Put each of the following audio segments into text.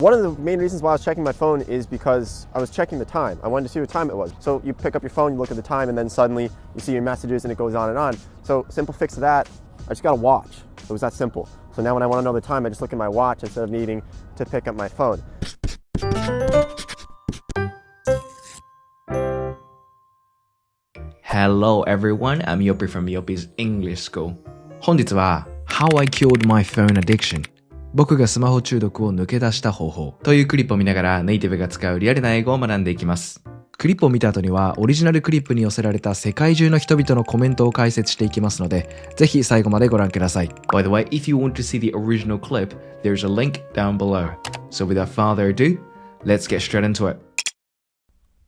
One of the main reasons why I was checking my phone is because I was checking the time. I wanted to see what time it was. So you pick up your phone, you look at the time, and then suddenly you see your messages and it goes on and on. So simple fix to that, I just got a watch. It was that simple. So now when I want to know the time, I just look at my watch instead of needing to pick up my phone. Hello everyone, I'm Yopi from Yopi's English School. 本日は How I Killed My Phone Addiction 僕がスマホ中毒を抜け出した方法というクリップを見ながらネイティブが使うリアルな英語を学んでいきます。クリップを見た後にはオリジナルクリップに寄せられた世界中の人々のコメントを解説していきますので、ぜひ最後までご覧ください。By the way, if you want to see the original clip, there's a link down below. So without further ado, let's get straight into it.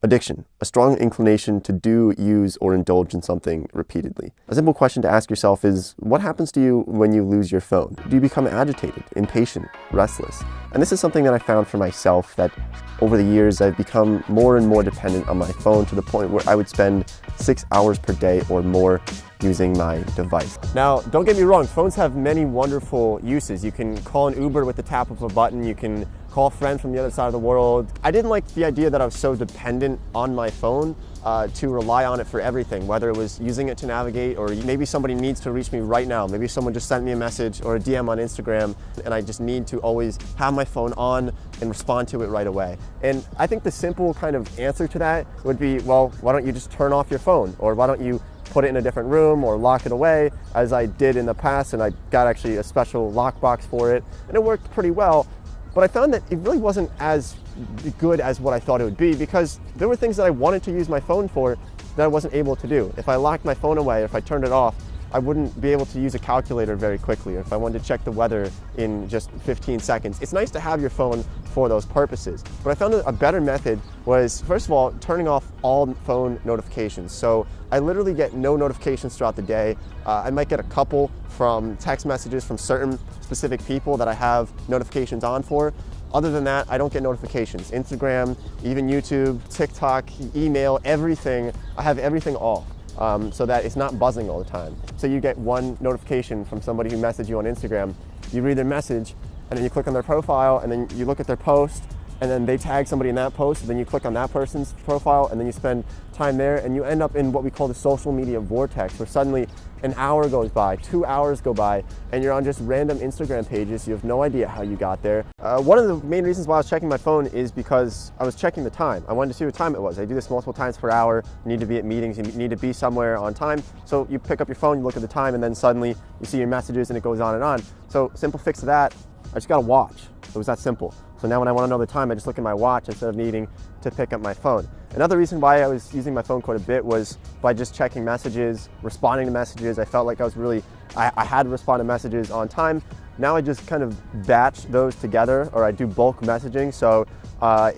Addiction, a strong inclination to do, use, or indulge in something repeatedly. A simple question to ask yourself is, what happens to you when you lose your phone? Do you become agitated, impatient, restless? And this is something that I found for myself, that over the years I've become more and more dependent on my phone to the point where I would spend 6 hours per day or more using my device. Now, don't get me wrong, phones have many wonderful uses. You can call an Uber with the tap of a button, you can call friends from the other side of the world. I didn't like the idea that I was so dependent on my phone to rely on it for everything, whether it was using it to navigate or maybe somebody needs to reach me right now. Maybe someone just sent me a message or a DM on Instagram and I just need to always have my phone on and respond to it right away. And I think the simple kind of answer to that would be, well, why don't you just turn off your phone? Or why don't you put it in a different room or lock it away, as I did in the past, and I got actually a special lockbox for it, and it worked pretty well. But I found that it really wasn't as good as what I thought it would be, because there were things that I wanted to use my phone for that I wasn't able to do. If I locked my phone away, if I turned it off, I wouldn't be able to use a calculator very quickly, or if I wanted to check the weather in just 15 seconds. It's nice to have your phone for those purposes. But I found a better method was, first of all, turning off all phone notifications. So I literally get no notifications throughout the day. I might get a couple from text messages from certain specific people that I have notifications on for. Other than that, I don't get notifications. Instagram, even YouTube, TikTok, email, everything. I have everything off. So that it's not buzzing all the time. So you get one notification from somebody who messaged you on Instagram, you read their message, and then you click on their profile, and then you look at their post, and then they tag somebody in that post, and then you click on that person's profile, and then you spend time there, and you end up in what we call the social media vortex, where suddenly an hour goes by, 2 hours go by, and you're on just random Instagram pages. You have no idea how you got there. One of the main reasons why I was checking my phone is because I was checking the time. I wanted to see what time it was. I do this multiple times per hour. You need to be at meetings, you need to be somewhere on time. So you pick up your phone, you look at the time, and then suddenly you see your messages and it goes on and on. So simple fix to that, I just got a watch. It was that simple. So now when I want to know the time, I just look at my watch instead of needing to pick up my phone. Another reason why I was using my phone quite a bit was by just checking messages, responding to messages. I felt like I had to respond to messages on time. Now I just kind of batch those together, or I do bulk messaging. So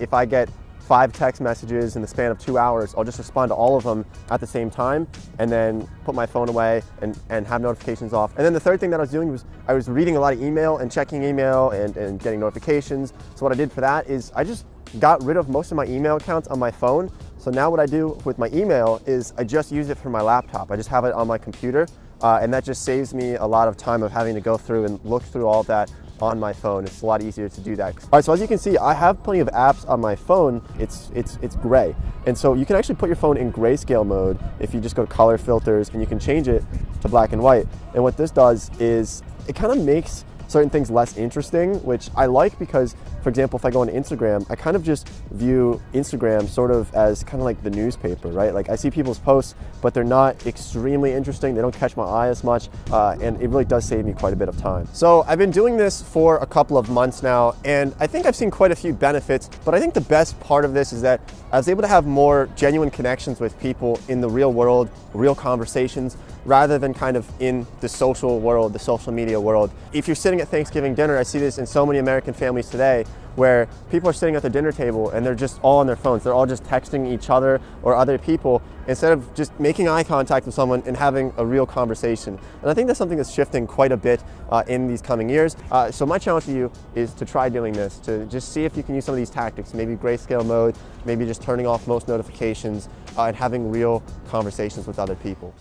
if I get 5 text messages in the span of 2 hours, I'll just respond to all of them at the same time and then put my phone away and have notifications off. And then the third thing that I was doing was I was reading a lot of email and checking email and getting notifications. So what I did for that is I just got rid of most of my email accounts on my phone. So now what I do with my email is I just use it for my laptop. I just have it on my computer, and that just saves me a lot of time of having to go through and look through all of that on my phone. It's a lot easier to do that. All right, so as you can see, I have plenty of apps on my phone. It's gray. And so you can actually put your phone in grayscale mode if you just go to color filters, and you can change it to black and white. And what this does is it kind of makes certain things less interesting, which I like, because, for example, if I go on Instagram, I kind of just view Instagram sort of as kind of like the newspaper, right? Like I see people's posts, but they're not extremely interesting. They don't catch my eye as much, and it really does save me quite a bit of time. So I've been doing this for a couple of months now, and I think I've seen quite a few benefits, but I think the best part of this is that I was able to have more genuine connections with people in the real world, real conversations, rather than kind of in the social world, the social media world. If you're sitting at Thanksgiving dinner, I see this in so many American families today, where people are sitting at the dinner table and they're just all on their phones. They're all just texting each other or other people instead of just making eye contact with someone and having a real conversation. And I think that's something that's shifting quite a bit in these coming years. So my challenge to you is to try doing this, to just see if you can use some of these tactics, maybe grayscale mode, maybe just turning off most notifications, and having real conversations with other people.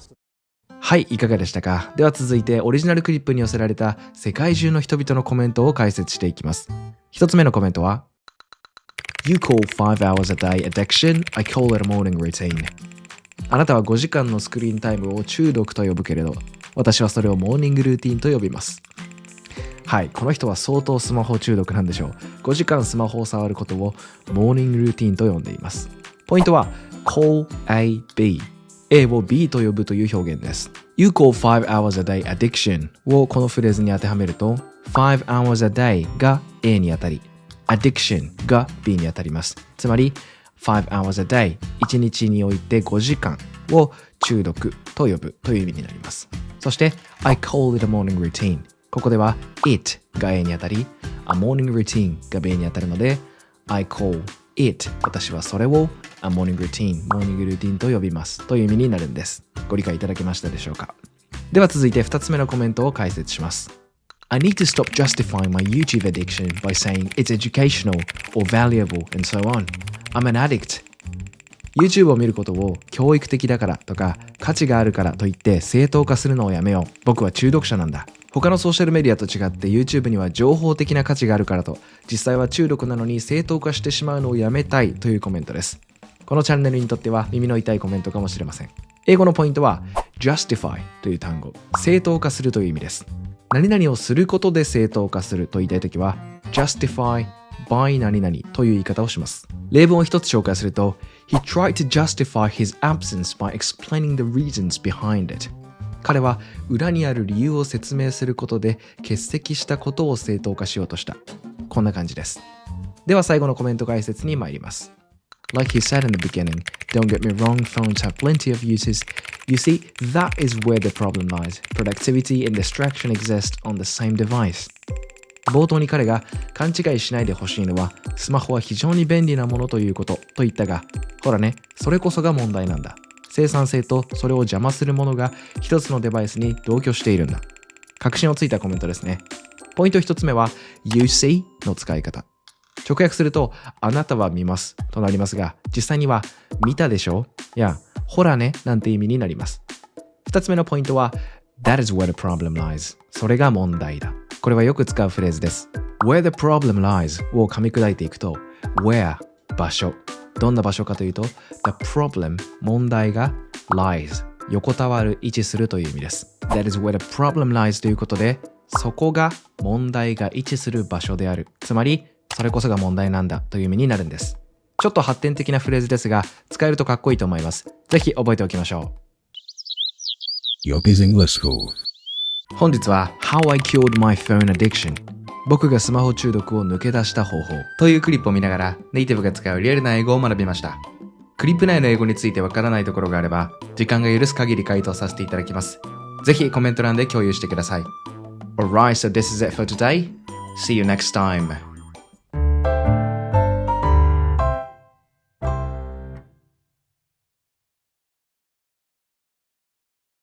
はい、いかがでしたか？では続いてオリジナルクリップに寄せられた世界中の人々のコメントを解説していきます。一つ目のコメントは You call 5 hours a day addiction, I call it a morning routine. あなたは5時間のスクリーンタイムを中毒と呼ぶけれど、私はそれをモーニングルーティンと呼びます。はい、この人は相当スマホ中毒なんでしょう。5時間スマホを触ることをモーニングルーティンと呼んでいます。ポイントは call A B。A を B と呼ぶという表現です。You call 5 hours a day addiction をこのフレーズに当てはめると5 hours a day が A に当たり addiction が B に当たります。つまり5 hours a day 1日において5時間を中毒と呼ぶという意味になります。そして I call it a morning routine ここでは it が A に当たり a morning routine が B に当たるので I call it 私はそれをA morning routine モーニングルーティンと呼びますという意味になるんです。ご理解いただけましたでしょうか？では続いて2つ目のコメントを解説します。I need to stop justifying my YouTube addiction by saying it's educational or valuable and so on. I'm an addict. YouTube を見ることを教育的だからとか価値があるからと言って正当化するのをやめよう。僕は中毒者なんだ。他のソーシャルメディアと違って YouTube には情報的な価値があるからと実際は中毒なのに正当化してしまうのをやめたいというコメントです。このチャンネルにとっては耳の痛いコメントかもしれません。英語のポイントは justify という単語、正当化するという意味です。何々をすることで正当化すると言いたいときは justify by 何々という言い方をします。例文を一つ紹介すると He tried to justify his absence by explaining the reasons behind it. 彼は裏にある理由を説明することで欠席したことを正当化しようとした。こんな感じです。では最後のコメント解説に参ります。Like you said in the beginning, don't get me wrong, phones have plenty of uses. You see, that is where the problem lies. Productivity and distraction exist on the same device. 冒頭に彼が勘違いしないでほしいのは、スマホは非常に便利なものということと言ったが、ほらね、それこそが問題なんだ。生産性とそれを邪魔するものが一つのデバイスに同居しているんだ。確信をついたコメントですね。ポイント一つ目は You see の使い方。直訳するとあなたは見ますとなりますが、実際には見たでしょやほらねなんて意味になります。二つ目のポイントは That is where the problem lies。それが問題だ。これはよく使うフレーズです。Where the problem lies を噛み砕いていくと Where 場所。どんな場所かというと The problem 問題が lies 横たわる位置するという意味です。That is where the problem lies ということでそこが問題が位置する場所である。つまりそれこそが問題なんだという意味になるんです。ちょっと発展的なフレーズですが使えるとかっこいいと思います。ぜひ覚えておきましょう。Yopi's English School。本日は How I Cured My Phone Addiction 僕がスマホ中毒を抜け出した方法というクリップを見ながらネイティブが使うリアルな英語を学びました。クリップ内の英語についてわからないところがあれば時間が許す限り回答させていただきます。ぜひコメント欄で共有してください。Alright, so this is it for today. See you next time.